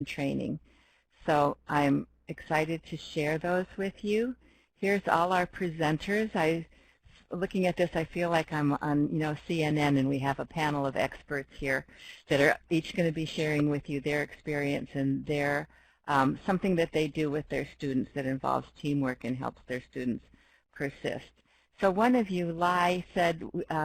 training. So I'm excited to share those with you. Here's all our presenters. Looking at this, I feel like I'm on, CNN, and we have a panel of experts here that are each going to be sharing with you their experience and their something that they do with their students that involves teamwork and helps their students persist. So one of you, Lai, said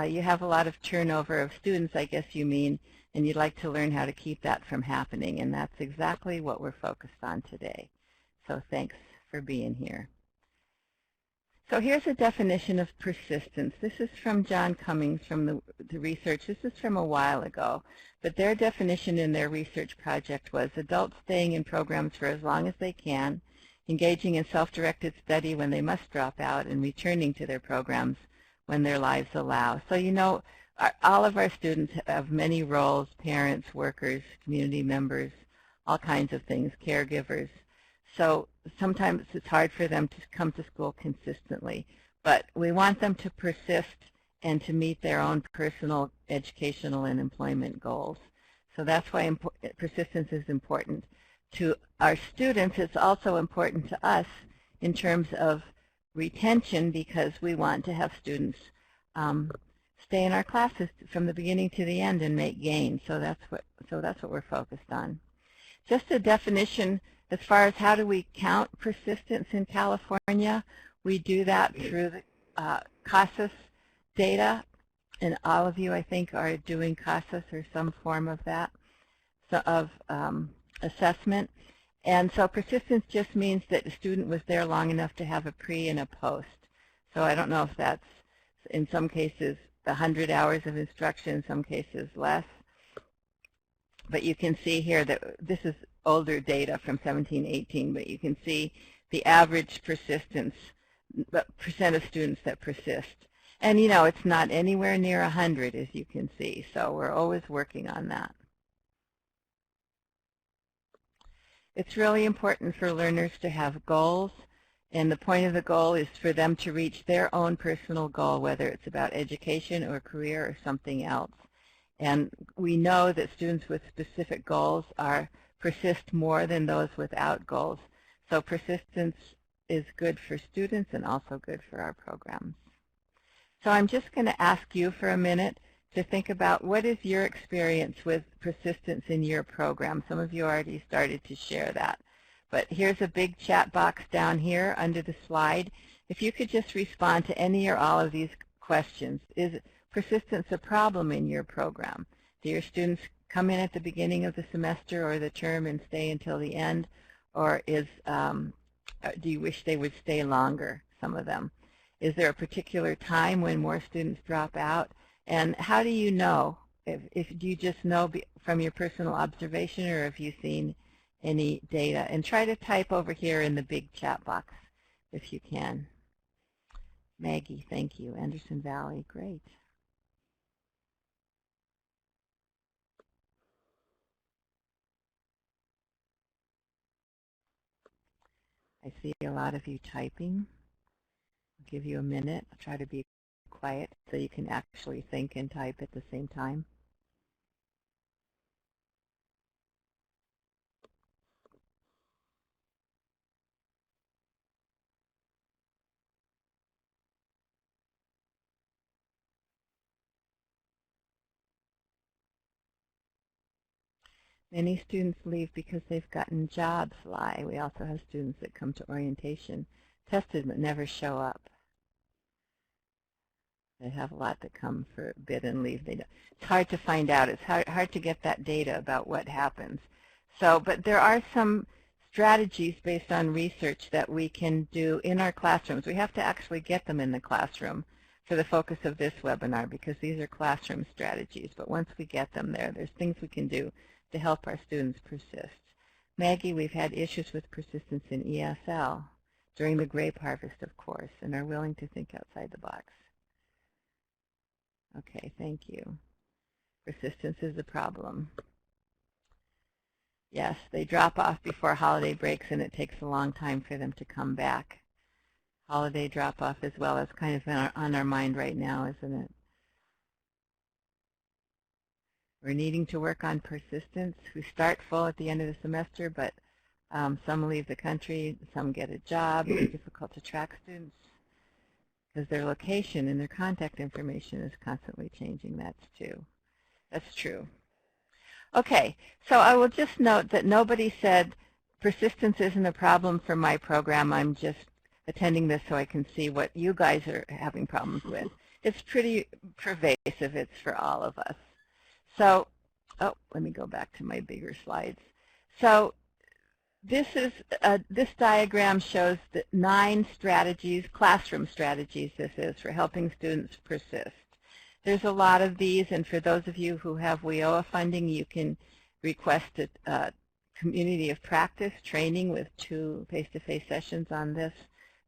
you have a lot of turnover of students, I guess you mean, and you'd like to learn how to keep that from happening, and that's exactly what we're focused on today. So thanks for being here. So here's a definition of persistence. This is from John Cummings from the research. This is from a while ago, but their definition in their research project was adults staying in programs for as long as they can, engaging in self-directed study when they must drop out, and returning to their programs when their lives allow. So all of our students have many roles: parents, workers, community members, all kinds of things, caregivers. So sometimes it's hard for them to come to school consistently, but we want them to persist and to meet their own personal educational and employment goals. So that's why persistence is important to our students. It's also important to us in terms of retention, because we want to have students stay in our classes from the beginning to the end and make gains. So that's what we're focused on. Just a definition as far as how do we count persistence in California. We do that through the CASAS data, and all of you, I think, are doing CASAS or some form of that, assessment. And so persistence just means that the student was there long enough to have a pre and a post. So I don't know if that's, in some cases, 100 hours of instruction, in some cases less. But you can see here that this is older data from 1718, but you can see the average persistence, the percent of students that persist. And it's not anywhere near 100, as you can see, so we're always working on that. It's really important for learners to have goals, and the point of the goal is for them to reach their own personal goal, whether it's about education or career or something else. And we know that students with specific goals persist more than those without goals. So persistence is good for students and also good for our programs. So I'm just going to ask you for a minute to think about what is your experience with persistence in your program. Some of you already started to share that. But here's a big chat box down here under the slide. If you could just respond to any or all of these questions. Is persistence a problem in your program? Do your students come in at the beginning of the semester or the term and stay until the end? Or do you wish they would stay longer, some of them? Is there a particular time when more students drop out? And how do you know? Do you just know from your personal observation, or have you seen any data? And try to type over here in the big chat box if you can. Maggie, thank you. Anderson Valley, great. I see a lot of you typing. I'll give you a minute. I'll try to be quiet so you can actually think and type at the same time. Many students leave because they've gotten jobs, Lai. We also have students that come to orientation, tested but never show up. They have a lot that come for a bit and leave. It's hard to find out. It's hard to get that data about what happens. But there are some strategies based on research that we can do in our classrooms. We have to actually get them in the classroom for the focus of this webinar, because these are classroom strategies. But once we get them there, there's things we can do to help our students persist. Maggie, we've had issues with persistence in ESL during the grape harvest, of course, and are willing to think outside the box. Okay, thank you. Persistence is a problem. Yes, they drop off before holiday breaks, and it takes a long time for them to come back. Holiday drop-off as well is kind of on our mind right now, isn't it? We're needing to work on persistence, who start full at the end of the semester, but some leave the country, some get a job. It's difficult to track students because their location and their contact information is constantly changing. That's true. Okay, so I will just note that nobody said persistence isn't a problem for my program. I'm just attending this so I can see what you guys are having problems with. It's pretty pervasive. It's for all of us. So, let me go back to my bigger slides. So this diagram shows the 9 strategies, classroom strategies this is, for helping students persist. There's a lot of these, and for those of you who have WIOA funding, you can request a community of practice training with 2 face-to-face sessions on this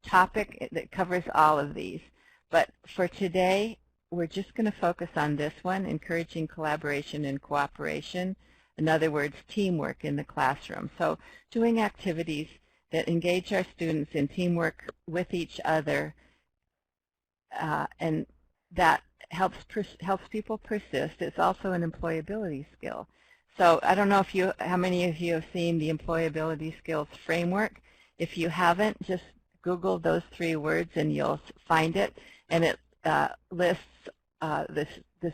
topic that covers all of these. But for today, we're just going to focus on this one, encouraging collaboration and cooperation. In other words, teamwork in the classroom. So doing activities that engage our students in teamwork with each other, and that helps people persist. It's also an employability skill. So I don't know how many of you have seen the employability skills framework. If you haven't, just Google those 3 words and you'll find it. And it lists the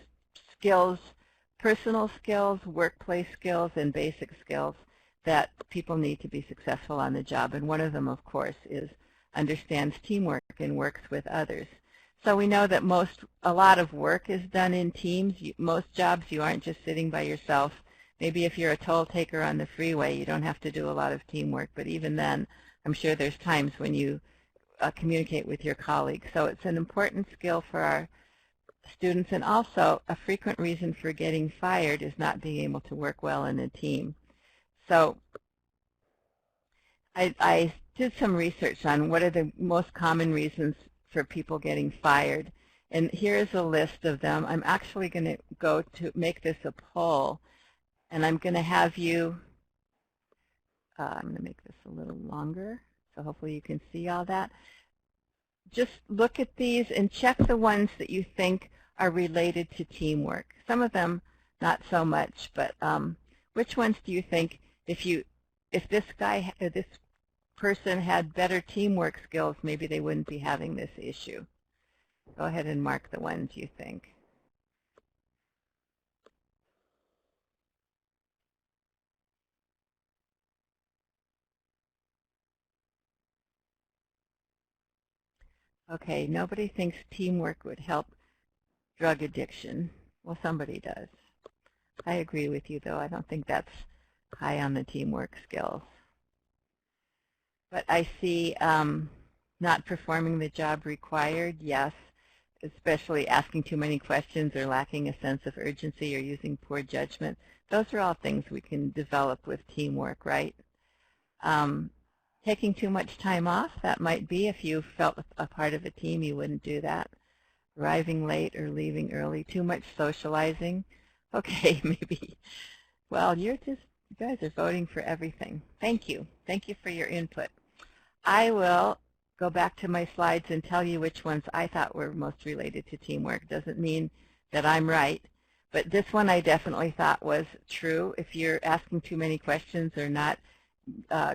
skills, personal skills, workplace skills, and basic skills that people need to be successful on the job. And one of them, of course, is understands teamwork and works with others. So we know that a lot of work is done in teams. Most jobs, you aren't just sitting by yourself. Maybe if you're a toll taker on the freeway, you don't have to do a lot of teamwork. But even then, I'm sure there's times when you communicate with your colleagues. So it's an important skill for our students, and also a frequent reason for getting fired is not being able to work well in a team. So I did some research on what are the most common reasons for people getting fired, and here is a list of them. I'm actually going to go to make this a poll, and I'm going to have you, I'm going to make this a little longer, so hopefully you can see all that. Just look at these and check the ones that you think are related to teamwork. Some of them not so much, but which ones do you think, if this person had better teamwork skills, maybe they wouldn't be having this issue? Go ahead and mark the ones you think. Okay, nobody thinks teamwork would help drug addiction. Well, somebody does. I agree with you, though. I don't think that's high on the teamwork skills. But I see not performing the job required, yes, especially asking too many questions or lacking a sense of urgency or using poor judgment. Those are all things we can develop with teamwork, right? Taking too much time off, that might be. If you felt a part of a team, you wouldn't do that. Arriving late or leaving early, too much socializing. Okay, maybe. Well, you guys are voting for everything. Thank you. Thank you for your input. I will go back to my slides and tell you which ones I thought were most related to teamwork. Doesn't mean that I'm right, but this one I definitely thought was true. If you're asking too many questions or not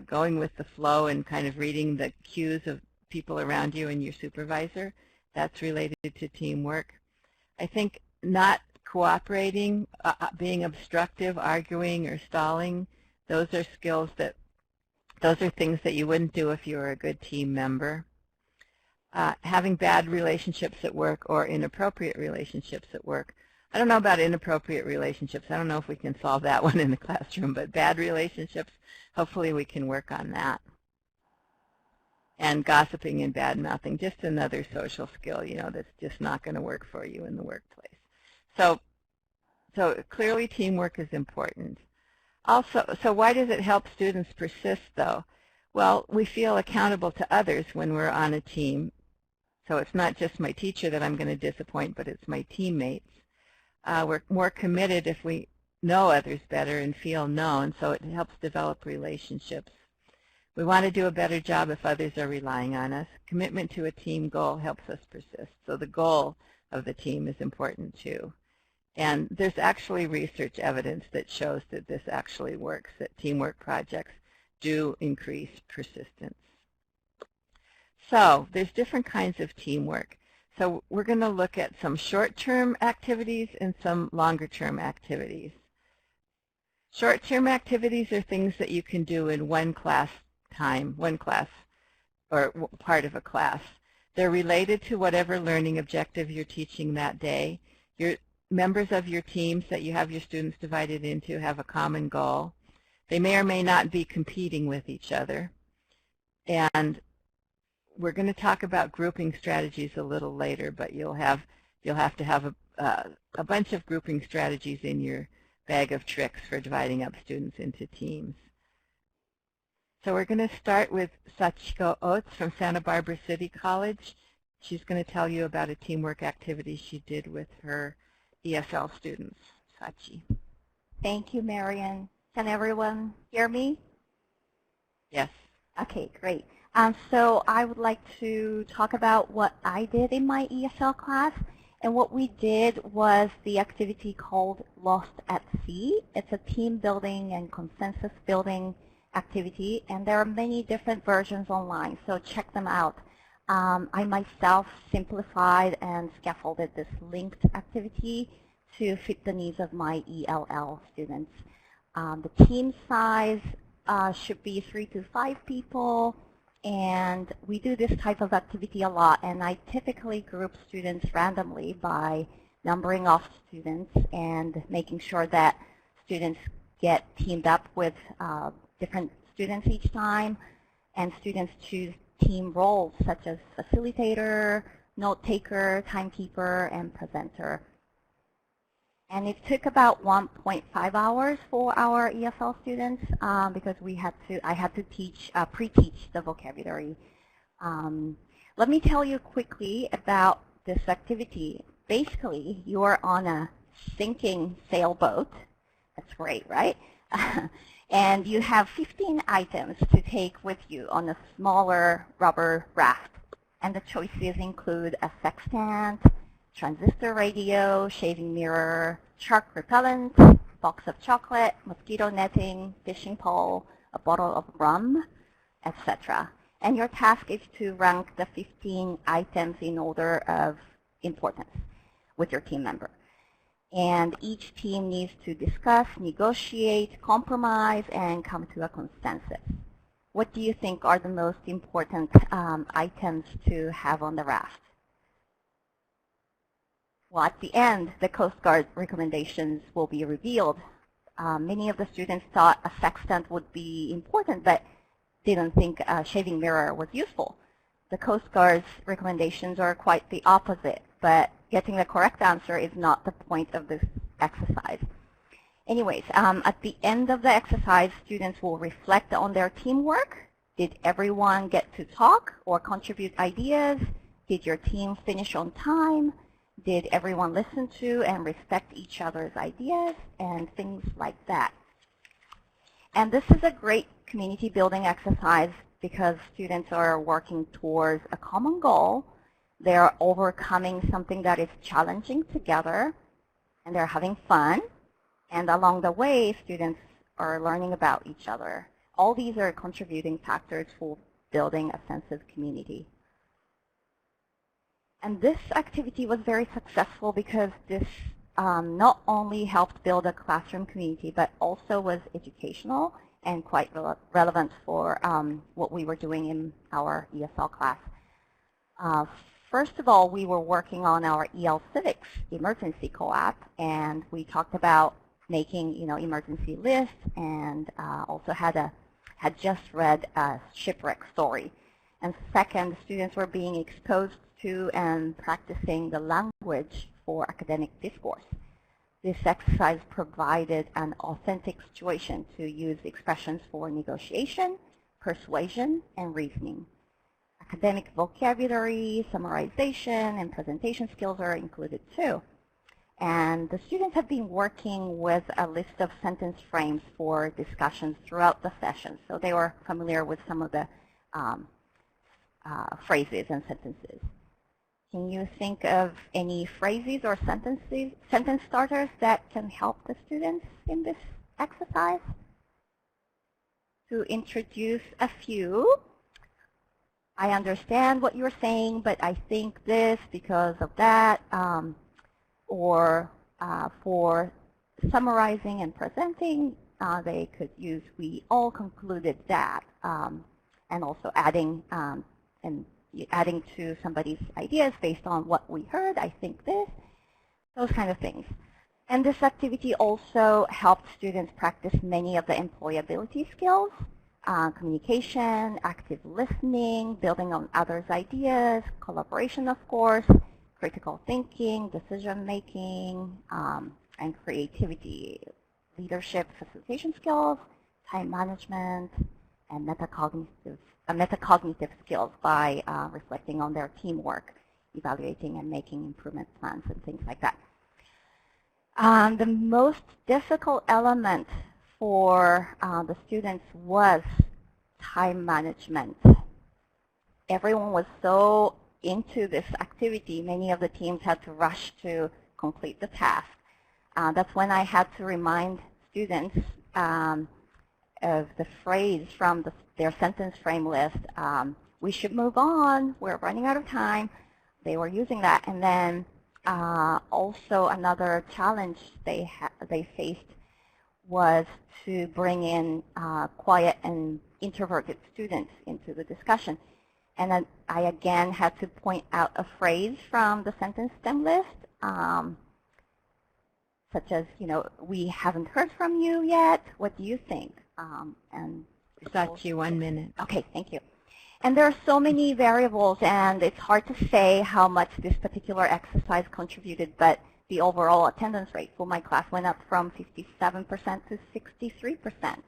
going with the flow and kind of reading the cues of people around you and your supervisor, that's related to teamwork. I think not cooperating, being obstructive, arguing, or stalling, those are things that you wouldn't do if you were a good team member. Having bad relationships at work or inappropriate relationships at work. I don't know about inappropriate relationships. I don't know if we can solve that one in the classroom, but bad relationships, hopefully we can work on that. And gossiping and bad-mouthing, just another social skill, that's just not going to work for you in the workplace. So clearly teamwork is important. Also, so why does it help students persist, though? Well, we feel accountable to others when we're on a team. So it's not just my teacher that I'm going to disappoint, but it's my teammates. We're more committed if we know others better and feel known, so it helps develop relationships. We want to do a better job if others are relying on us. Commitment to a team goal helps us persist. So the goal of the team is important too. And there's actually research evidence that shows that this actually works, that teamwork projects do increase persistence. So there's different kinds of teamwork. So we're going to look at some short-term activities and some longer-term activities. Short-term activities are things that you can do in one class or part of a class. They're related to whatever learning objective you're teaching that day. Your members of your teams that you have your students divided into have a common goal. They may or may not be competing with each other. And we're going to talk about grouping strategies a little later, but you'll have to have a bunch of grouping strategies in your bag of tricks for dividing up students into teams. So we're going to start with Sachiko Oates from Santa Barbara City College. She's going to tell you about a teamwork activity she did with her ESL students. Sachi. Thank you, Marian. Can everyone hear me? Yes. Okay, great. So I would like to talk about what I did in my ESL class. And what we did was the activity called Lost at Sea. It's a team building and consensus building activity, and there are many different versions online, so check them out. I myself simplified and scaffolded this linked activity to fit the needs of my ELL students. The team size should be 3 to 5 people, and we do this type of activity a lot, and I typically group students randomly by numbering off students and making sure that students get teamed up with different students each time, and students choose team roles such as facilitator, note taker, timekeeper, and presenter. And it took about 1.5 hours for our ESL students because I had to pre-teach the vocabulary. Let me tell you quickly about this activity. Basically, you are on a sinking sailboat. That's great, right? And you have 15 items to take with you on a smaller rubber raft. And the choices include a sextant, transistor radio, shaving mirror, shark repellent, box of chocolate, mosquito netting, fishing pole, a bottle of rum, etc. And your task is to rank the 15 items in order of importance with your team member. And each team needs to discuss, negotiate, compromise, and come to a consensus. What do you think are the most important items to have on the raft? Well, at the end, the Coast Guard recommendations will be revealed. Many of the students thought a sextant would be important, but didn't think a shaving mirror was useful. The Coast Guard's recommendations are quite the opposite, but getting the correct answer is not the point of this exercise. Anyways, at the end of the exercise, students will reflect on their teamwork. Did everyone get to talk or contribute ideas? Did your team finish on time? Did everyone listen to and respect each other's ideas? And things like that. And this is a great community building exercise because students are working towards a common goal. They're overcoming something that is challenging together, and they're having fun. And along the way, students are learning about each other. All these are contributing factors for building a sense of community. And this activity was very successful because this not only helped build a classroom community, but also was educational and quite relevant for what we were doing in our ESL class. First of all, we were working on our EL Civics emergency co-op, and we talked about making, emergency lists, and also had just read a shipwreck story. And second, students were being exposed to and practicing the language for academic discourse. This exercise provided an authentic situation to use expressions for negotiation, persuasion, and reasoning. Academic vocabulary, summarization, and presentation skills are included too. And the students have been working with a list of sentence frames for discussions throughout the session, so they were familiar with some of the phrases and sentences. Can you think of any phrases or sentence starters that can help the students in this exercise? To introduce a few, I understand what you're saying, but I think this because of that, or for summarizing and presenting, they could use we all concluded that, and also adding to somebody's ideas based on what we heard, I think this, those kind of things. And this activity also helped students practice many of the employability skills, communication, active listening, building on others' ideas, collaboration, of course, critical thinking, decision making, and creativity, leadership, facilitation skills, time management, and metacognitive skills by reflecting on their teamwork, evaluating and making improvement plans and things like that. The most difficult element for the students was time management. Everyone was so into this activity, many of the teams had to rush to complete the task. That's when I had to remind students of the phrase from their sentence frame list, we should move on, we're running out of time. They were using that. And then also another challenge they faced was to bring in quiet and introverted students into the discussion. And then I again had to point out a phrase from the sentence stem list, such as, we haven't heard from you yet. What do you think? And got you 1 minute. Okay, thank you. And there are so many variables, and it's hard to say how much this particular exercise contributed, but the overall attendance rate for my class went up from 57% to 63%.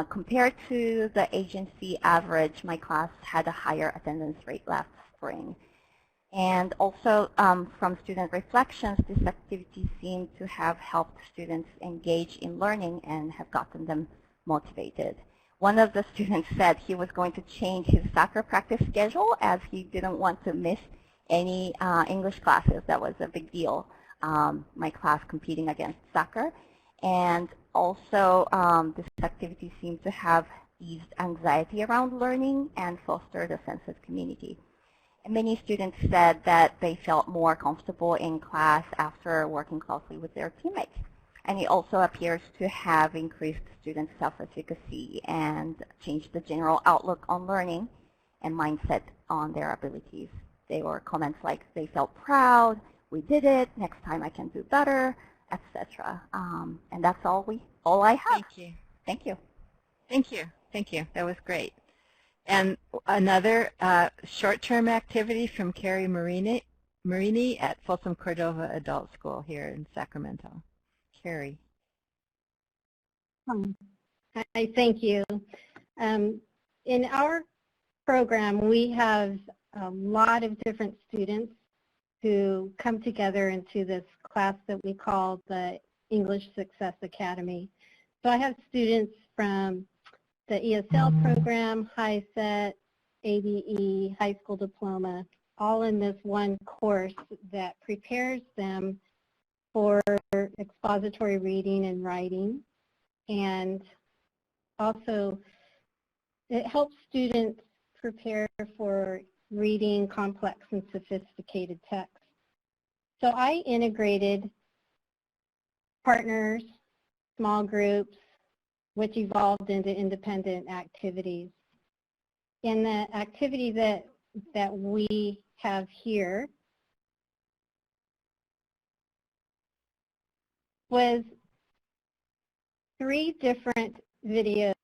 Compared to the agency average, my class had a higher attendance rate last spring. And also from student reflections, this activity seemed to have helped students engage in learning and have gotten them motivated. One of the students said he was going to change his soccer practice schedule as he didn't want to miss any English classes. That was a big deal, my class competing against soccer. And also this activity seemed to have eased anxiety around learning and fostered a sense of community. And many students said that they felt more comfortable in class after working closely with their teammates. And it also appears to have increased student self-efficacy and changed the general outlook on learning and mindset on their abilities. There were comments like they felt proud, we did it, next time I can do better, etc. And that's all I have. Thank you. Thank you. Thank you. Thank you. That was great. And another short-term activity from Carrie Marini at Folsom Cordova Adult School here in Sacramento. Carrie. Hi, thank you. In our program, we have a lot of different students who come together into this class that we call the English Success Academy. So I have students from the ESL program, HiSET, ABE, high school diploma, all in this one course that prepares them for expository reading and writing. And also it helps students prepare for reading complex and sophisticated text. So I integrated partners, small groups, which evolved into independent activities. In the activity that we have here was 3 different videos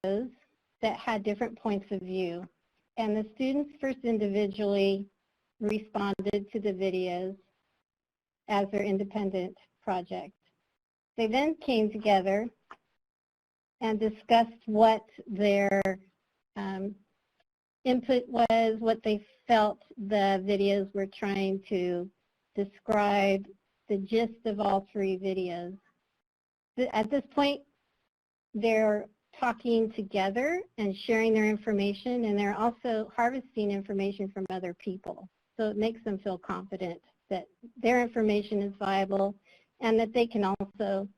that had different points of view. And the students first individually responded to the videos as their independent project. They then came together and discussed what their input was, what they felt the videos were trying to describe, the gist of all 3 videos. At this point, they're talking together and sharing their information, and they're also harvesting information from other people. So it makes them feel confident that their information is viable and that they can also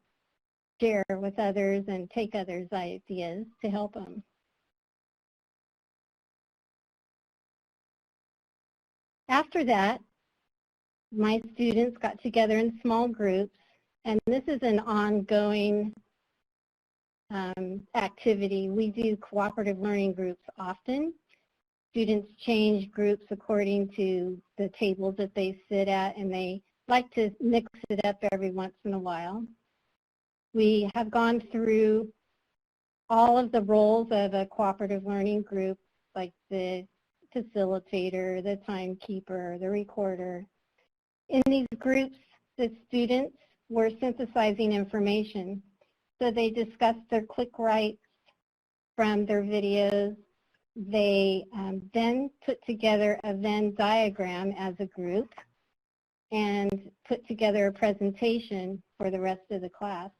share with others and take others' ideas to help them. After that, my students got together in small groups, and this is an ongoing activity. We do cooperative learning groups often. Students change groups according to the tables that they sit at, and they like to mix it up every once in a while. We have gone through all of the roles of a cooperative learning group, like the facilitator, the timekeeper, the recorder. In these groups, the students were synthesizing information. So they discussed their click rights from their videos. They then put together a Venn diagram as a group and put together a presentation for the rest of the class.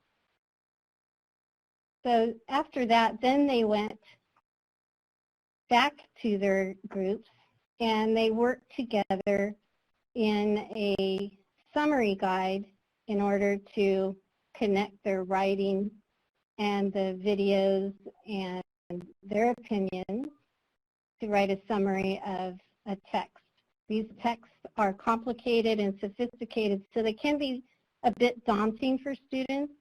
So after that, then they went back to their groups and they worked together in a summary guide in order to connect their writing and the videos and their opinions to write a summary of a text. These texts are complicated and sophisticated, so they can be a bit daunting for students,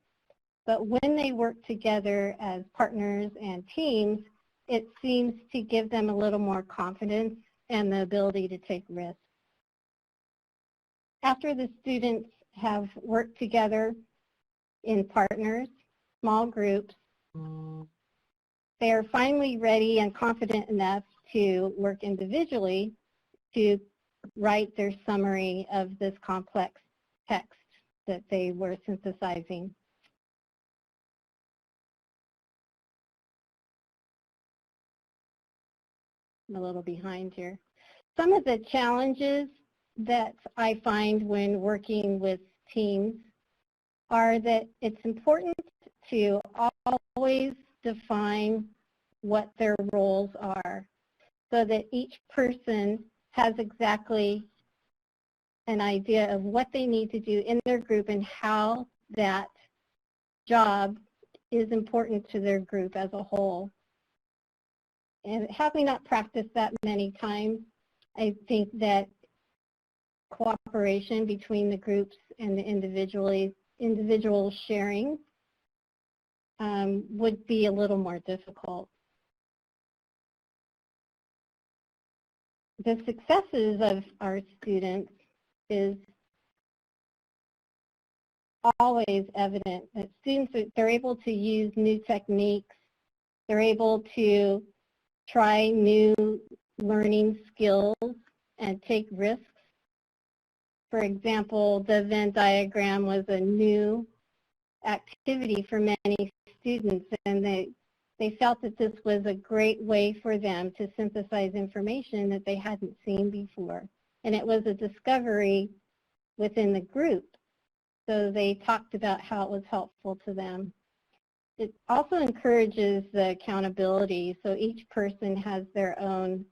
but when they work together as partners and teams, it seems to give them a little more confidence and the ability to take risks. After the students have worked together in partners, small groups, they are finally ready and confident enough to work individually to write their summary of this complex text that they were synthesizing. I'm a little behind here. Some of the challenges that I find when working with teams are that it's important to always define what their roles are so that each person has exactly an idea of what they need to do in their group and how that job is important to their group as a whole. And having not practiced that many times, I think that cooperation between the groups and the individual sharing would be a little more difficult. The successes of our students is always evident that students, they're able to use new techniques, they're able to try new learning skills and take risks. For example, the Venn diagram was a new activity for many students, and they felt that this was a great way for them to synthesize information that they hadn't seen before. And it was a discovery within the group. So they talked about how it was helpful to them. It also encourages the accountability, so each person has their own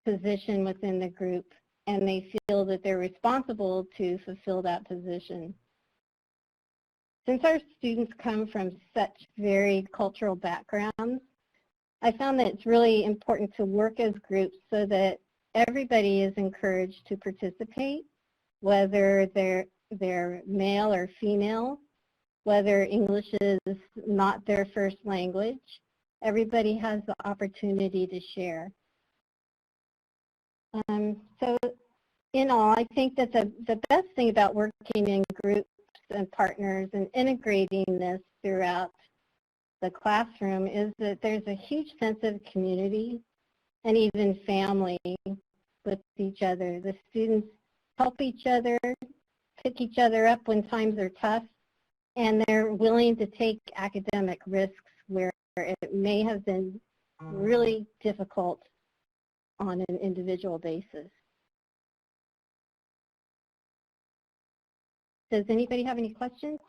position within the group, and they feel that they're responsible to fulfill that position. Since our students come from such varied cultural backgrounds, I found that it's really important to work as groups so that everybody is encouraged to participate, whether they're male or female, whether English is not their first language. Everybody has the opportunity to share. So in all, I think that the best thing about working in groups and partners and integrating this throughout the classroom is that there's a huge sense of community and even family with each other. The students help each other, pick each other up when times are tough, and they're willing to take academic risks where it may have been really difficult on an individual basis. Does anybody have any questions?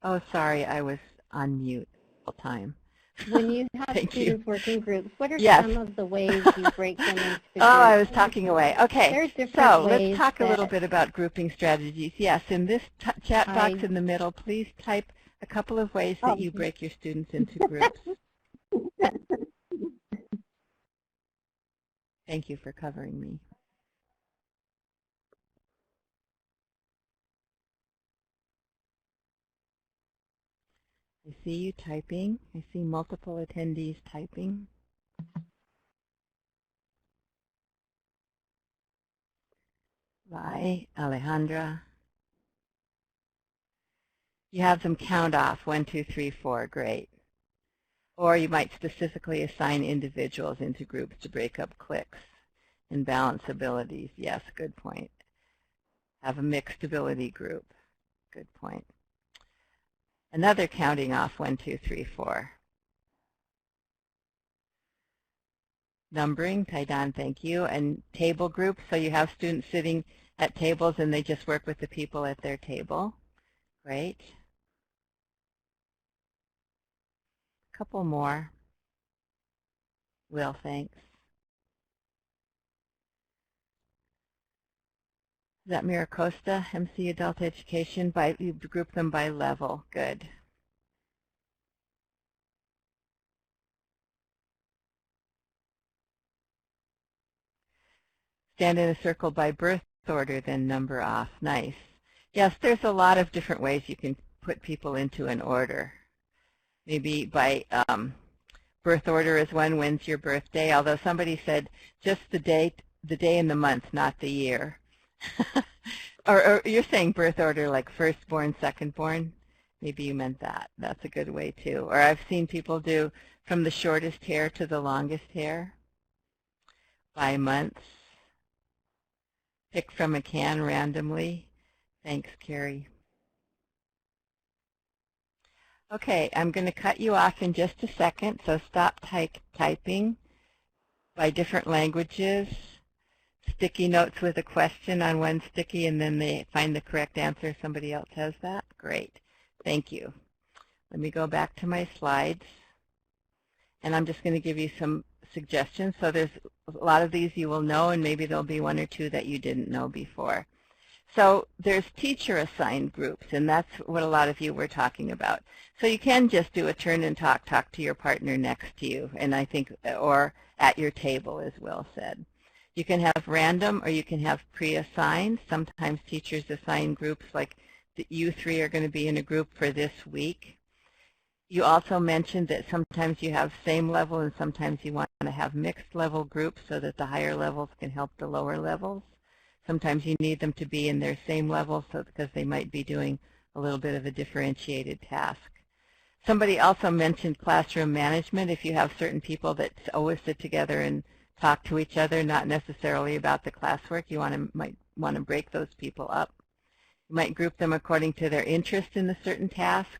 Oh, sorry, I was on mute all the time. When you have Thank students you. working groups, what are Yes. some of the ways you break them into groups? Oh, I was talking away. Okay, There's different so ways let's talk a little bit about grouping strategies. Yes, in this chat box in the middle, please type a couple of ways that you break your students into groups. Thank you for covering me. I see you typing. I see multiple attendees typing. Bye, Alejandra. You have them count off, 1, 2, 3, 4, great. Or you might specifically assign individuals into groups to break up cliques and balance abilities. Yes, good point. Have a mixed ability group. Good point. Another counting off, 1, 2, 3, 4. Numbering, Taidan, thank you. And table groups, so you have students sitting at tables and they just work with the people at their table. Great. A couple more. Will, thanks. Is that Miracosta, MC Adult Education? You group them by level. Good. Stand in a circle by birth order, then number off. Nice. Yes, there's a lot of different ways you can put people into an order. Maybe by birth order is when's your birthday, although somebody said just the day and the month, not the year. or you're saying birth order like firstborn, secondborn? Maybe you meant that. That's a good way too. Or I've seen people do from the shortest hair to the longest hair by months. Pick from a can randomly. Thanks, Carrie. Okay, I'm going to cut you off in just a second, so stop typing by different languages. Sticky notes with a question on one sticky, and then they find the correct answer. Somebody else has that? Great. Thank you. Let me go back to my slides, and I'm just going to give you some suggestions. So there's a lot of these you will know, and maybe there'll be one or two that you didn't know before. So there's teacher-assigned groups, and that's what a lot of you were talking about. So you can just do a turn and talk to your partner next to you, and I think, or at your table, as Will said. You can have random, or you can have pre-assigned. Sometimes teachers assign groups like you three are going to be in a group for this week. You also mentioned that sometimes you have same level and sometimes you want to have mixed level groups so that the higher levels can help the lower levels. Sometimes you need them to be in their same level because they might be doing a little bit of a differentiated task. Somebody also mentioned classroom management. If you have certain people that always sit together and talk to each other, not necessarily about the classwork, you might want to break those people up. You might group them according to their interest in a certain task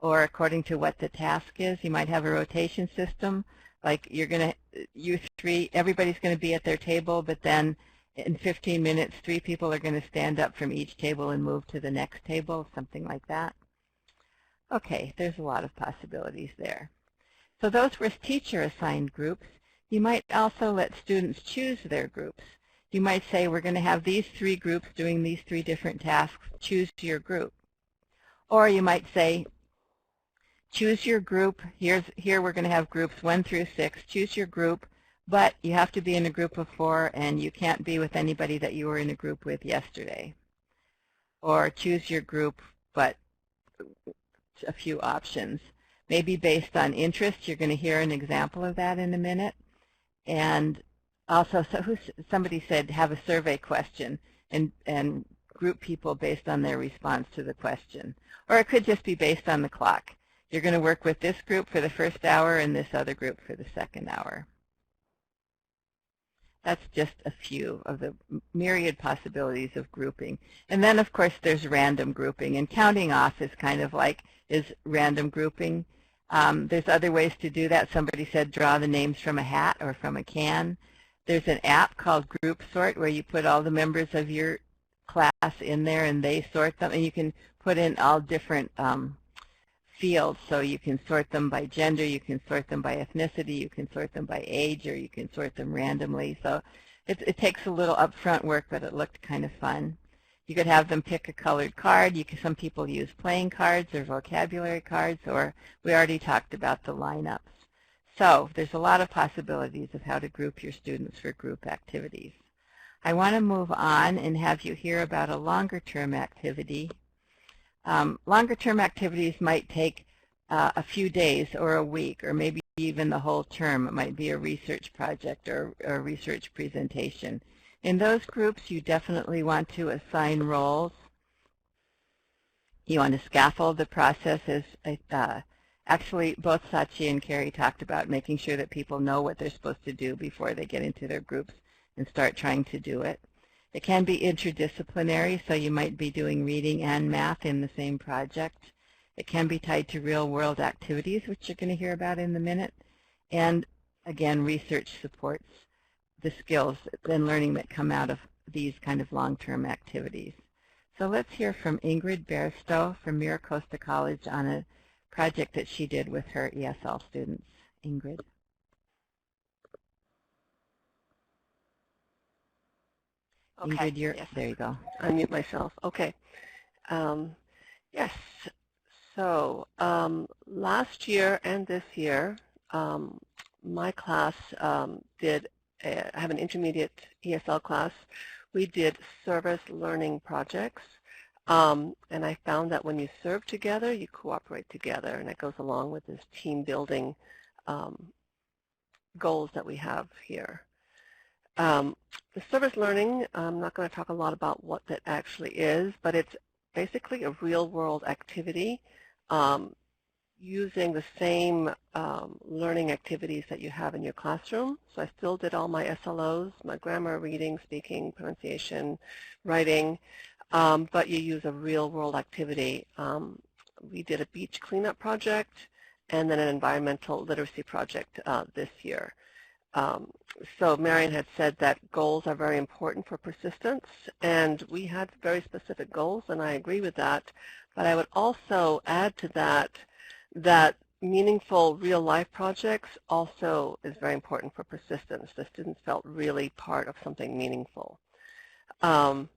or according to what the task is. You might have a rotation system, like you three, everybody's going to be at their table, but then in 15 minutes, 3 people are going to stand up from each table and move to the next table, something like that. Okay, there's a lot of possibilities there. So those were teacher-assigned groups. You might also let students choose their groups. You might say, we're going to have these 3 groups doing these 3 different tasks. Choose your group. Or you might say, choose your group. Here we're going to have groups 1 through 6. Choose your group, but you have to be in a group of 4, and you can't be with anybody that you were in a group with yesterday. Or choose your group, but a few options. Maybe based on interest. You're going to hear an example of that in a minute. And also, somebody said have a survey question and group people based on their response to the question. Or it could just be based on the clock. You're going to work with this group for the first hour and this other group for the second hour. That's just a few of the myriad possibilities of grouping. And then, of course, there's random grouping. And counting off is kind of like random grouping. There's other ways to do that. Somebody said draw the names from a hat or from a can. There's an app called Group Sort where you put all the members of your class in there and they sort them. And you can put in all different fields, so you can sort them by gender, you can sort them by ethnicity, you can sort them by age, or you can sort them randomly. So it takes a little upfront work, but it looked kind of fun. You could have them pick a colored card. Some people use playing cards or vocabulary cards, or we already talked about the lineups. So there's a lot of possibilities of how to group your students for group activities. I want to move on and have you hear about a longer-term activity. Longer-term activities might take a few days or a week or maybe even the whole term. It might be a research project or a research presentation. In those groups, you definitely want to assign roles. You want to scaffold the process. Actually, both Sachi and Carrie talked about making sure that people know what they're supposed to do before they get into their groups and start trying to do it. It can be interdisciplinary, so you might be doing reading and math in the same project. It can be tied to real-world activities, which you're going to hear about in a minute. And again, research supports the skills and learning that come out of these kind of long-term activities. So let's hear from Ingrid Bairstow from Miracosta College on a project that she did with her ESL students. Ingrid. Okay. Ingrid, yes. There you go. Unmute myself. Okay. Yes. So last year and this year, my class did have an intermediate ESL class. We did service learning projects, and I found that when you serve together, you cooperate together, and it goes along with this team building goals that we have here. The service learning, I'm not going to talk a lot about what that actually is, but it's basically a real-world activity using the same learning activities that you have in your classroom. So I still did all my SLOs, my grammar, reading, speaking, pronunciation, writing, but you use a real-world activity. We did a beach cleanup project and then an environmental literacy project this year. So Marion had said that goals are very important for persistence, and we had very specific goals, and I agree with that. But I would also add to that that meaningful real-life projects also is very important for persistence. The students felt really part of something meaningful. So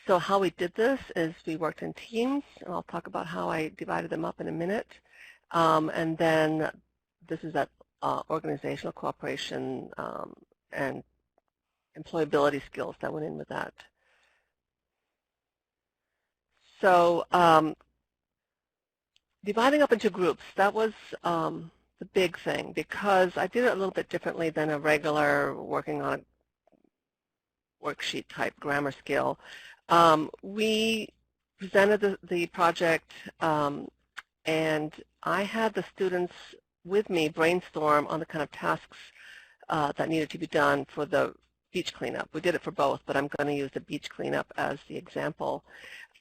how we did this is we worked in teams, and I'll talk about how I divided them up in a minute. And then this is that organizational cooperation and employability skills that went in with that. So dividing up into groups, that was the big thing, because I did it a little bit differently than a regular working on a worksheet type grammar skill. We presented the project, and I had the students with me brainstorm on the kind of tasks that needed to be done for the beach cleanup. We did it for both, but I'm going to use the beach cleanup as the example.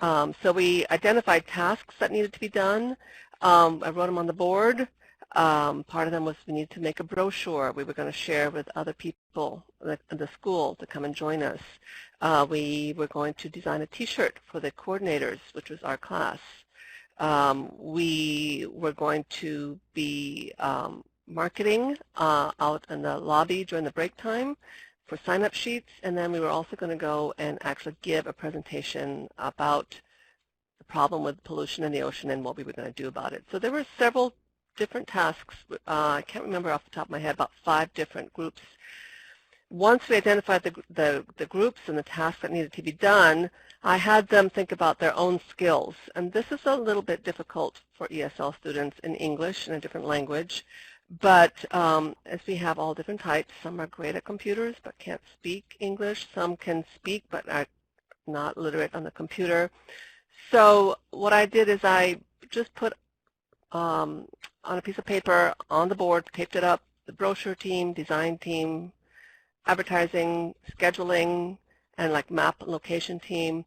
So we identified tasks that needed to be done. I wrote them on the board. Part of them was we needed to make a brochure we were going to share with other people in the school to come and join us. We were going to design a t-shirt for the coordinators, which was our class. We were going to be marketing out in the lobby during the break time for sign-up sheets, and then we were also going to go and actually give a presentation about the problem with pollution in the ocean and what we were going to do about it. So there were several different tasks. I can't remember off the top of my head, about 5 different groups. Once we identified the groups and the tasks that needed to be done, I had them think about their own skills. And this is a little bit difficult for ESL students in English in a different language. But as we have all different types, some are great at computers but can't speak English. Some can speak but are not literate on the computer. So what I did is I just put on a piece of paper on the board, taped it up, the brochure team, design team, advertising, scheduling, and like map and location team.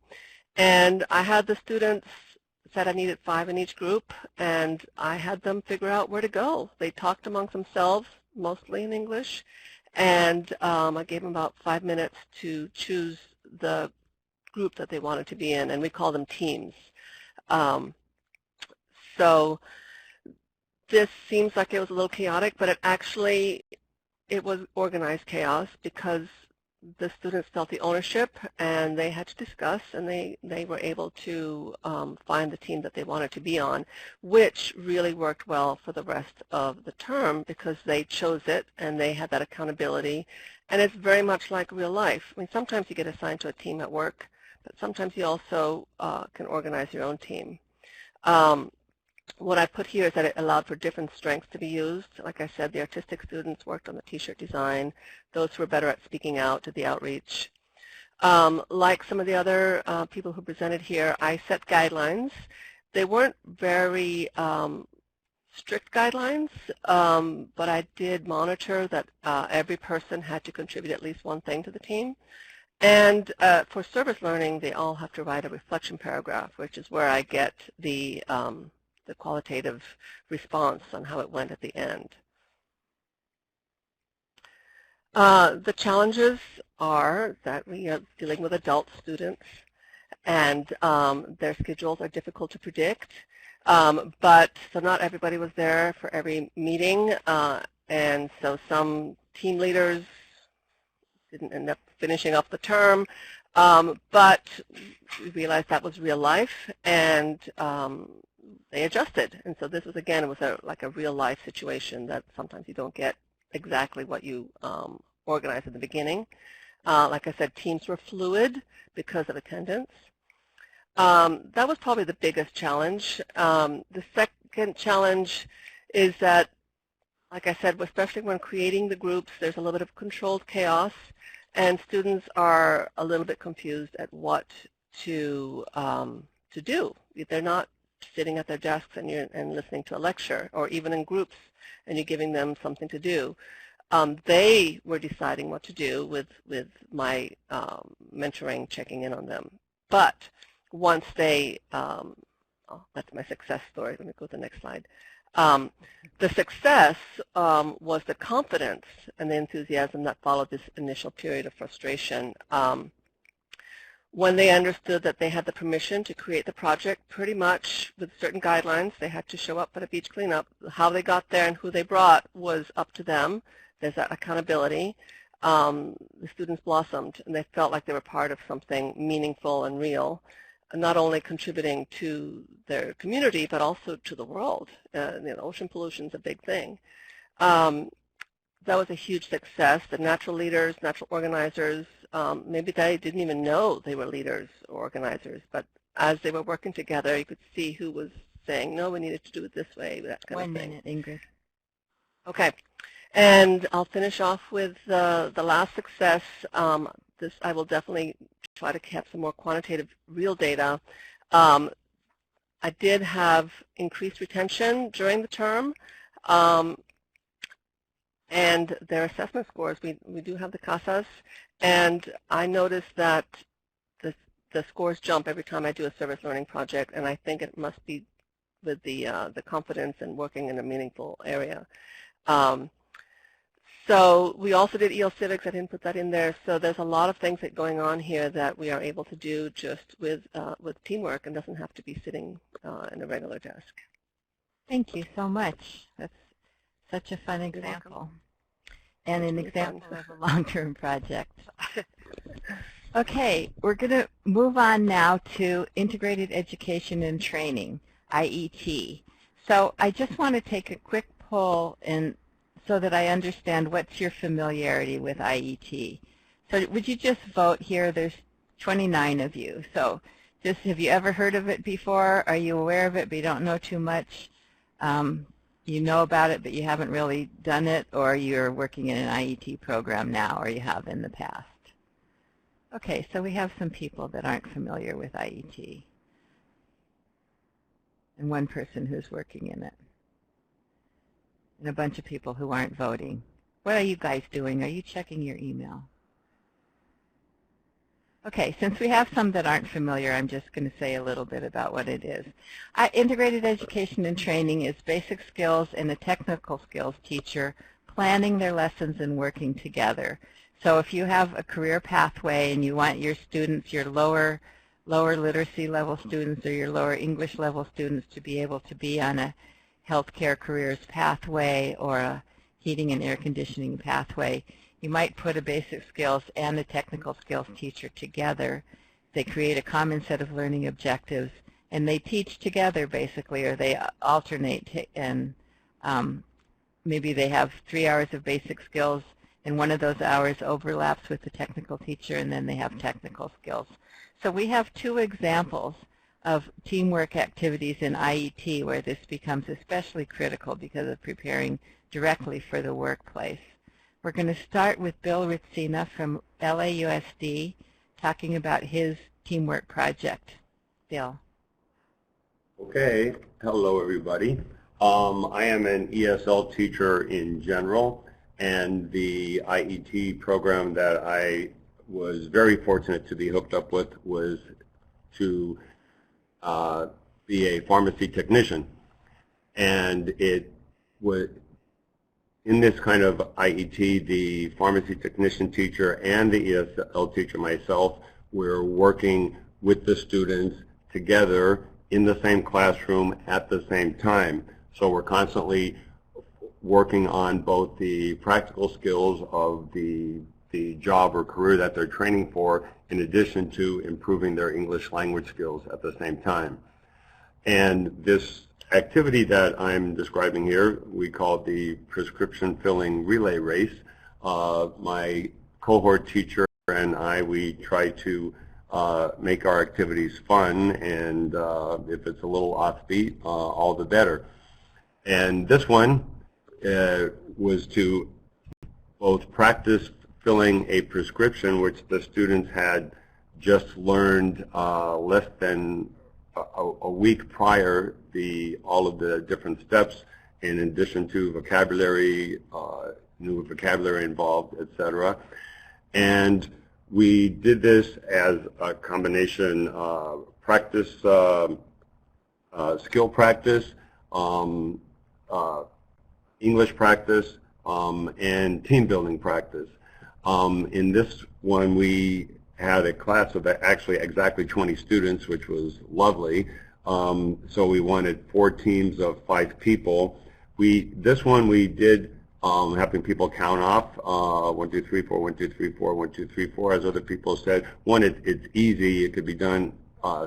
And I had the students said I needed 5 in each group, and I had them figure out where to go. They talked amongst themselves, mostly in English, and I gave them about 5 minutes to choose the group that they wanted to be in, and we call them teams. So this seems like it was a little chaotic, but it was organized chaos because the students felt the ownership and they had to discuss, and they were able to find the team that they wanted to be on, which really worked well for the rest of the term because they chose it and they had that accountability. And it's very much like real life. I mean, sometimes you get assigned to a team at work, but sometimes you also can organize your own team. What I put here is that it allowed for different strengths to be used. Like I said, the artistic students worked on the t-shirt design. Those who were better at speaking out did the outreach. Like some of the other people who presented here, I set guidelines. They weren't very strict guidelines, but I did monitor that every person had to contribute at least one thing to the team. And for service learning, they all have to write a reflection paragraph, which is where I get the qualitative response on how it went at the end. The challenges are that we are dealing with adult students, and their schedules are difficult to predict. But so not everybody was there for every meeting, and so some team leaders didn't end up finishing up the term, but we realized that was real life, and they adjusted. And so this was, again, it was like a real life situation that sometimes you don't get exactly what you organized at the beginning. Like I said, teams were fluid because of attendance. That was probably the biggest challenge. The second challenge is that, like I said, especially when creating the groups, there's a little bit of controlled chaos, and students are a little bit confused at what to do. They're not sitting at their desks and listening to a lecture, or even in groups, and you're giving them something to do. They were deciding what to do with my mentoring, checking in on them. But once they, that's my success story. Let me go to the next slide. The success was the confidence and the enthusiasm that followed this initial period of frustration. When they understood that they had the permission to create the project pretty much with certain guidelines, they had to show up at a beach cleanup. How they got there and who they brought was up to them. There's that accountability. The students blossomed, and they felt like they were part of something meaningful and real, not only contributing to their community, but also to the world. Ocean pollution is a big thing. That was a huge success. The natural leaders, natural organizers, maybe they didn't even know they were leaders or organizers, but as they were working together, you could see who was saying, no, we needed to do it this way, that kind of thing. 1 minute, Ingrid. Okay, and I'll finish off with the last success. This I will definitely try to have some more quantitative real data. I did have increased retention during the term, and their assessment scores, we do have the CASAs, and I noticed that the scores jump every time I do a service learning project, and I think it must be with the confidence and working in a meaningful area. So we also did EL Civics. I didn't put that in there. So there's a lot of things that going on here that we are able to do just with teamwork, and doesn't have to be sitting in a regular desk. Thank you so much. That's such a fun example, and an example of a long-term project. Okay, we're going to move on now to Integrated Education and Training, IET. So I just want to take a quick poll so that I understand what's your familiarity with IET. So would you just vote here? There's 29 of you. So just, have you ever heard of it before? Are you aware of it but you don't know too much? You know about it but you haven't really done it, or you're working in an IET program now, or you have in the past? Okay, so we have some people that aren't familiar with IET, and one person who's working in it, and a bunch of people who aren't voting. What are you guys doing? Are you checking your email? Okay, since we have some that aren't familiar, I'm just going to say a little bit about what it is. Integrated Education and Training is basic skills and a technical skills teacher planning their lessons and working together. So if you have a career pathway and you want your students, your lower lower literacy level students or your lower English level students to be able to be on a healthcare careers pathway or a heating and air conditioning pathway, you might put a basic skills and a technical skills teacher together. They create a common set of learning objectives, and they teach together basically, or they alternate, and maybe they have 3 hours of basic skills, and one of those hours overlaps with the technical teacher, and then they have technical skills. So we have 2 examples of teamwork activities in IET where this becomes especially critical because of preparing directly for the workplace. We're going to start with Bill Ritzina from LAUSD talking about his teamwork project. Bill. Okay. Hello, everybody. I am an ESL teacher in general, and the IET program that I was very fortunate to be hooked up with was to be a pharmacy technician. And it was in this kind of IET, the pharmacy technician teacher and the ESL teacher myself were working with the students together in the same classroom at the same time. So we're constantly working on both the practical skills of the job or career that they're training for, in addition to improving their English language skills at the same time. And this activity that I'm describing here, we call it the prescription filling relay race. My cohort teacher and I, we try to make our activities fun, and if it's a little offbeat, all the better. And this one was to both practice filling a prescription, which the students had just learned less than a week prior, all of the different steps, in addition to vocabulary, new vocabulary involved, etc. And we did this as a combination practice, skill practice, English practice, and team building practice. In this one, we had a class of actually exactly 20 students, which was lovely. So we wanted 4 teams of 5 people. This one we did having people count off 1, 2, 3, 4, 1, 2, 3, 4, 1, 2, 3, 4. As other people said, one, it's easy. It could be done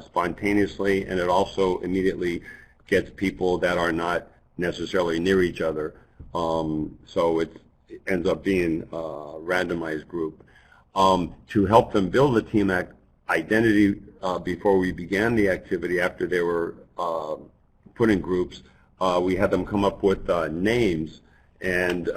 spontaneously, and it also immediately gets people that are not necessarily near each other. So it ends up being a randomized group. To help them build a team identity before we began the activity, after they were put in groups, we had them come up with names. And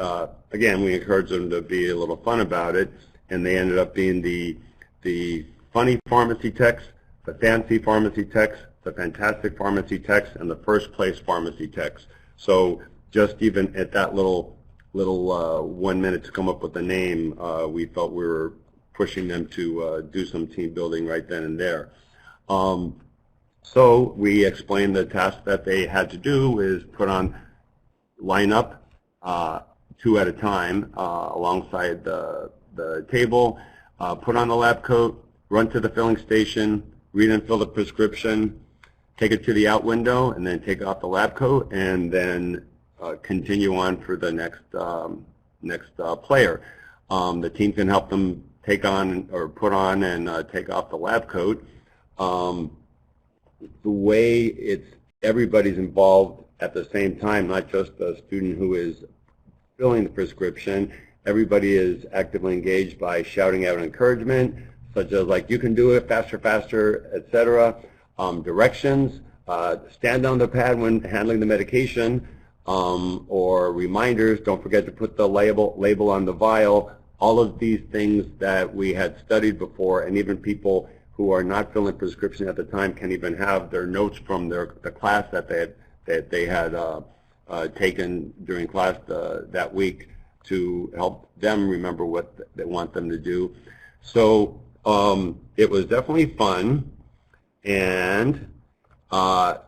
again, we encouraged them to be a little fun about it, and they ended up being the funny pharmacy techs, the fancy pharmacy techs, the fantastic pharmacy techs, and the first place pharmacy techs. So just even at that little 1 minute to come up with a name, we felt we were pushing them to do some team building right then and there. So we explained the task that they had to do is line up 2 at a time alongside the table, put on the lab coat, run to the filling station, read and fill the prescription, take it to the out window, and then take off the lab coat, and then continue on for the next player. The team can help them take on or put on and take off the lab coat. The way everybody's involved at the same time, not just the student who is filling the prescription. Everybody is actively engaged by shouting out encouragement, such as like, you can do it, faster, faster, etc. Directions, stand on the pad when handling the medication, or reminders, don't forget to put the label on the vial. All of these things that we had studied before, and even people who are not filling prescription at the time can even have their notes from the class that they had taken during class that week to help them remember what they want them to do. So it was definitely fun, and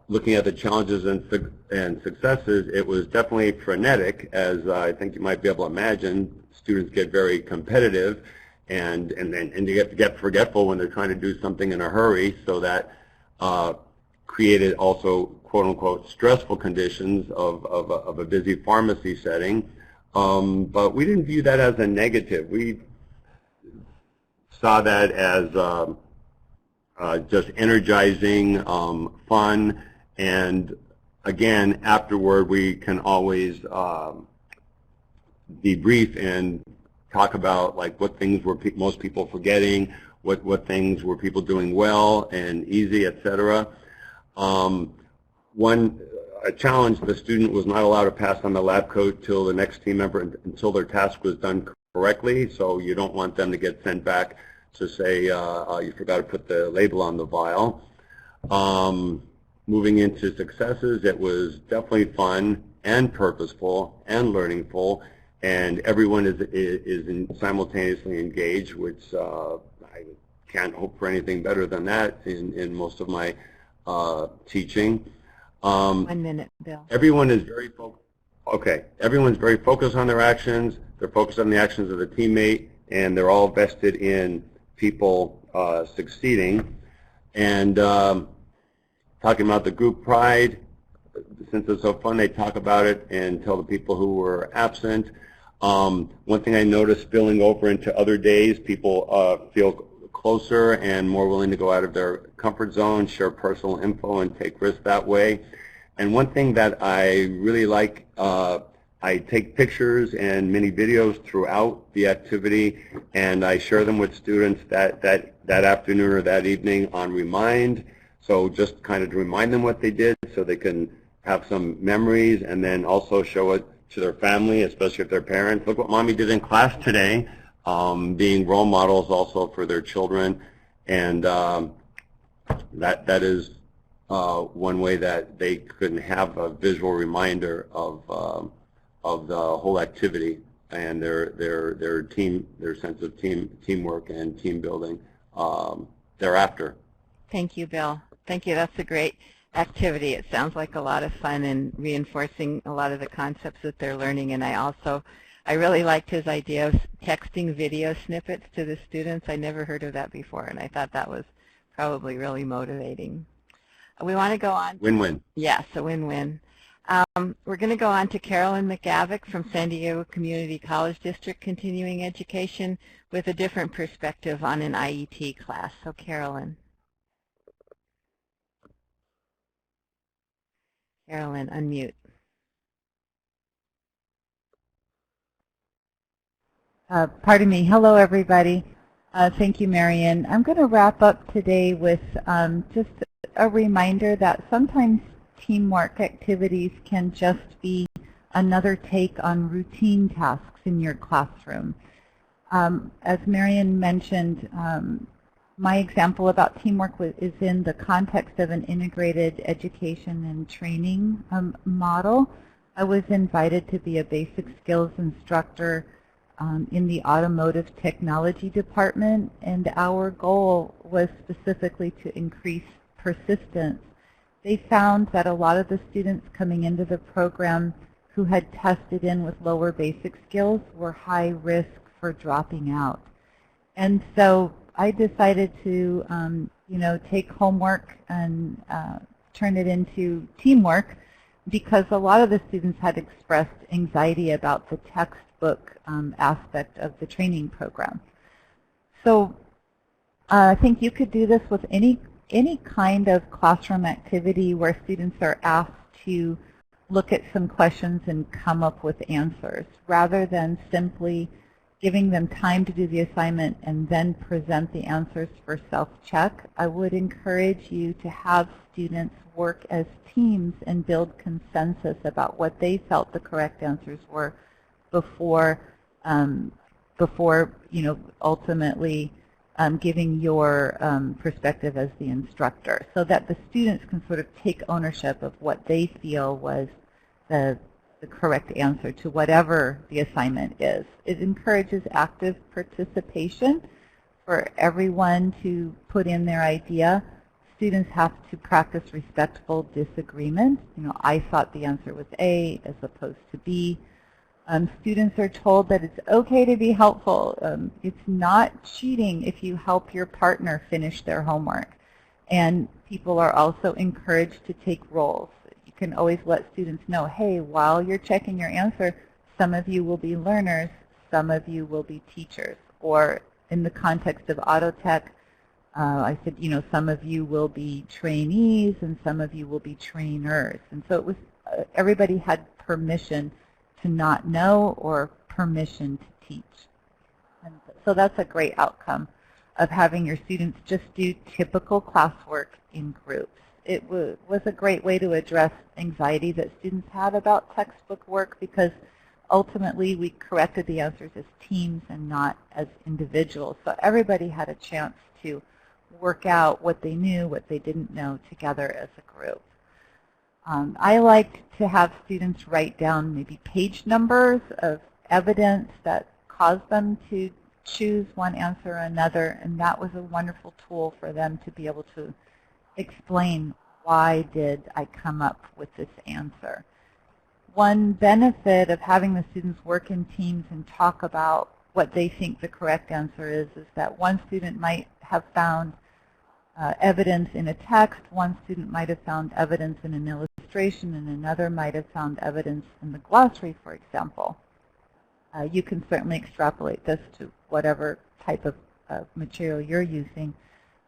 looking at the challenges and successes, it was definitely frenetic, as I think you might be able to imagine. Students get very competitive, they get forgetful when they're trying to do something in a hurry, so that created also quote-unquote stressful conditions of a busy pharmacy setting. But we didn't view that as a negative. We saw that as just energizing, fun, and again, afterward we can always debrief and talk about like what things were most people forgetting, what things were people doing well and easy, etc. A challenge, the student was not allowed to pass on the lab coat till the next team member until their task was done correctly, so you don't want them to get sent back to say you forgot to put the label on the vial. Moving into successes, it was definitely fun and purposeful and learningful, and everyone is simultaneously engaged, which I can't hope for anything better than that in most of my teaching. 1 minute, Bill. Everyone is very focused. Okay, everyone's very focused on their actions. They're focused on the actions of the teammate, and they're all vested in people succeeding. And talking about the group pride, since it's so fun, they talk about it and tell the people who were absent. One thing I noticed spilling over into other days, people feel closer and more willing to go out of their comfort zone, share personal info, and take risks that way. And one thing that I really like, I take pictures and mini videos throughout the activity, and I share them with students that afternoon or that evening on Remind. So just kind of to remind them what they did so they can have some memories, and then also show it to their family, especially if they're parents. Look what Mommy did in class today, being role models also for their children. And that is one way that they can have a visual reminder of the whole activity and their sense of teamwork and team building thereafter. Thank you, Bill. Thank you. That's a great activity. It sounds like a lot of fun and reinforcing a lot of the concepts that they're learning. And I really liked his idea of texting video snippets to the students. I never heard of that before, and I thought that was probably really motivating. We want to go on. Win-win. Yes, a win-win. We're going to go on to Carolyn McGavick from San Diego Community College District Continuing Education with a different perspective on an IET class. So Carolyn. Carolyn, unmute. Pardon me. Hello, everybody. Thank you, Marion. I'm going to wrap up today with just a reminder that sometimes teamwork activities can just be another take on routine tasks in your classroom. As Marion mentioned, my example about teamwork is in the context of an integrated education and training model. I was invited to be a basic skills instructor in the automotive technology department, and our goal was specifically to increase persistence. They found that a lot of the students coming into the program who had tested in with lower basic skills were high risk for dropping out. And so I decided to, take homework and turn it into teamwork, because a lot of the students had expressed anxiety about the textbook aspect of the training program. So I think you could do this with any kind of classroom activity where students are asked to look at some questions and come up with answers, rather than simply giving them time to do the assignment and then present the answers for self-check. I would encourage you to have students work as teams and build consensus about what they felt the correct answers were before ultimately giving your perspective as the instructor, so that the students can sort of take ownership of what they feel was the correct answer to whatever the assignment is. It encourages active participation for everyone to put in their idea. Students have to practice respectful disagreement. I thought the answer was A as opposed to B. Students are told that it's okay to be helpful. It's not cheating if you help your partner finish their homework. And people are also encouraged to take roles. You can always let students know, hey, while you're checking your answer, some of you will be learners, some of you will be teachers. Or in the context of auto tech, I said, you know, some of you will be trainees and some of you will be trainers. And so it was, everybody had permission to not know or permission to teach. And so that's a great outcome of having your students just do typical classwork in groups. It was a great way to address anxiety that students had about textbook work, because ultimately we corrected the answers as teams and not as individuals. So everybody had a chance to work out what they knew, what they didn't know together as a group. I liked to have students write down maybe page numbers of evidence that caused them to choose one answer or another, and that was a wonderful tool for them to be able to explain, why did I come up with this answer? One benefit of having the students work in teams and talk about what they think the correct answer is that one student might have found evidence in a text, one student might have found evidence in an illustration, and another might have found evidence in the glossary, for example. You can certainly extrapolate this to whatever type of material you're using,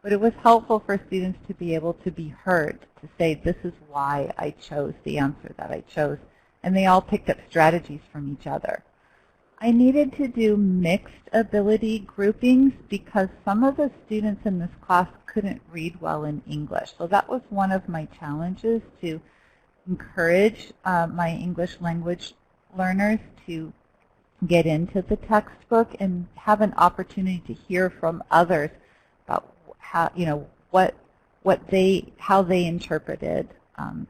but it was helpful for students to be able to be heard, to say, this is why I chose the answer that I chose, and they all picked up strategies from each other. I needed to do mixed ability groupings because some of the students in this class couldn't read well in English. So that was one of my challenges, to encourage my English language learners to get into the textbook and have an opportunity to hear from others about how, you know, how they interpreted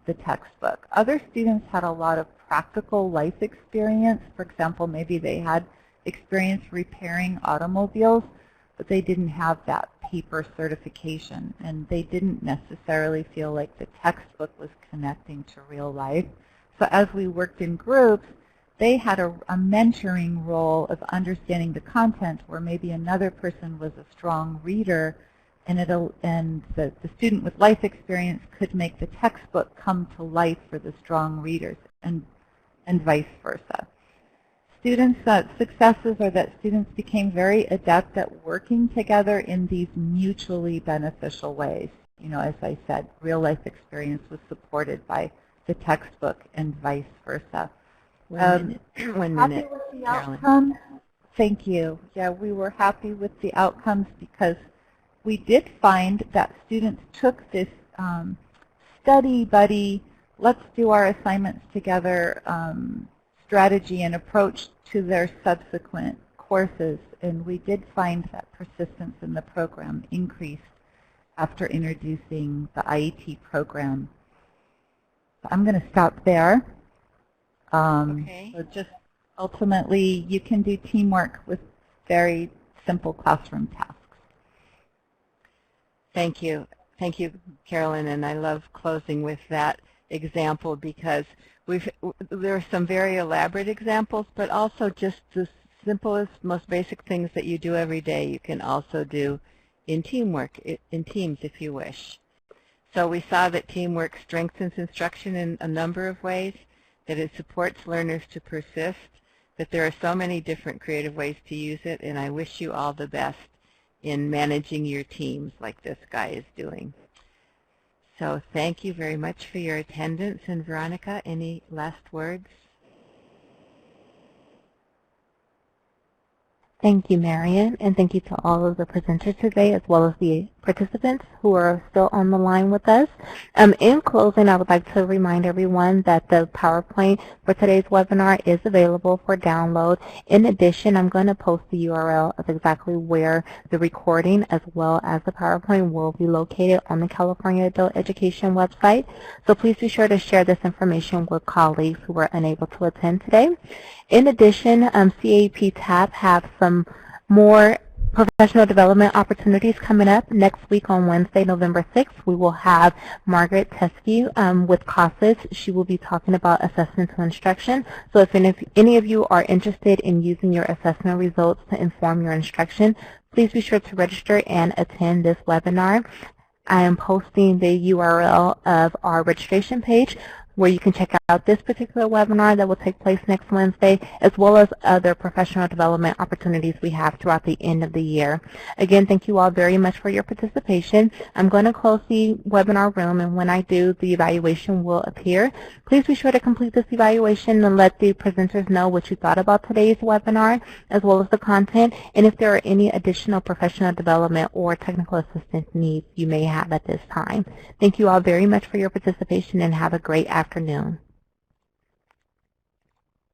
the textbook. Other students had a lot of practical life experience. For example, maybe they had experience repairing automobiles, but they didn't have that paper certification, and they didn't necessarily feel like the textbook was connecting to real life. So as we worked in groups, they had a mentoring role of understanding the content, where maybe another person was a strong reader, and the student with life experience could make the textbook come to life for the strong readers, and vice versa. Students' successes are that students became very adept at working together in these mutually beneficial ways. You know, as I said, real life experience was supported by the textbook and vice versa. One minute, with the Carolyn. outcome? Thank you. Yeah, we were happy with the outcomes because we did find that students took this study buddy, let's do our assignments together strategy and approach to their subsequent courses, and we did find that persistence in the program increased after introducing the IET program. So I'm going to stop there. Okay. So just ultimately, you can do teamwork with very simple classroom tasks. Thank you. Thank you, Carolyn, and I love closing with that example because there are some very elaborate examples, but also just the simplest, most basic things that you do every day you can also do in teamwork, in teams if you wish. So we saw that teamwork strengthens instruction in a number of ways, that it supports learners to persist, that there are so many different creative ways to use it, and I wish you all the best in managing your teams like this guy is doing. So thank you very much for your attendance. And Veronica, any last words? Thank you, Marian, and thank you to all of the presenters today, as well as the participants who are still on the line with us. In closing, I would like to remind everyone that the PowerPoint for today's webinar is available for download. In addition, I'm going to post the URL of exactly where the recording as well as the PowerPoint will be located on the California Adult Education website. So please be sure to share this information with colleagues who were unable to attend today. In addition, CAP TAP have some more professional development opportunities coming up. Next week on Wednesday, November 6th, we will have Margaret Teskew with CASAS. She will be talking about assessment to instruction. So if any of you are interested in using your assessment results to inform your instruction, please be sure to register and attend this webinar. I am posting the URL of our registration page where you can check out this particular webinar that will take place next Wednesday, as well as other professional development opportunities we have throughout the end of the year. Again, thank you all very much for your participation. I'm going to close the webinar room, and when I do, the evaluation will appear. Please be sure to complete this evaluation and let the presenters know what you thought about today's webinar, as well as the content, and if there are any additional professional development or technical assistance needs you may have at this time. Thank you all very much for your participation, and have a great afternoon.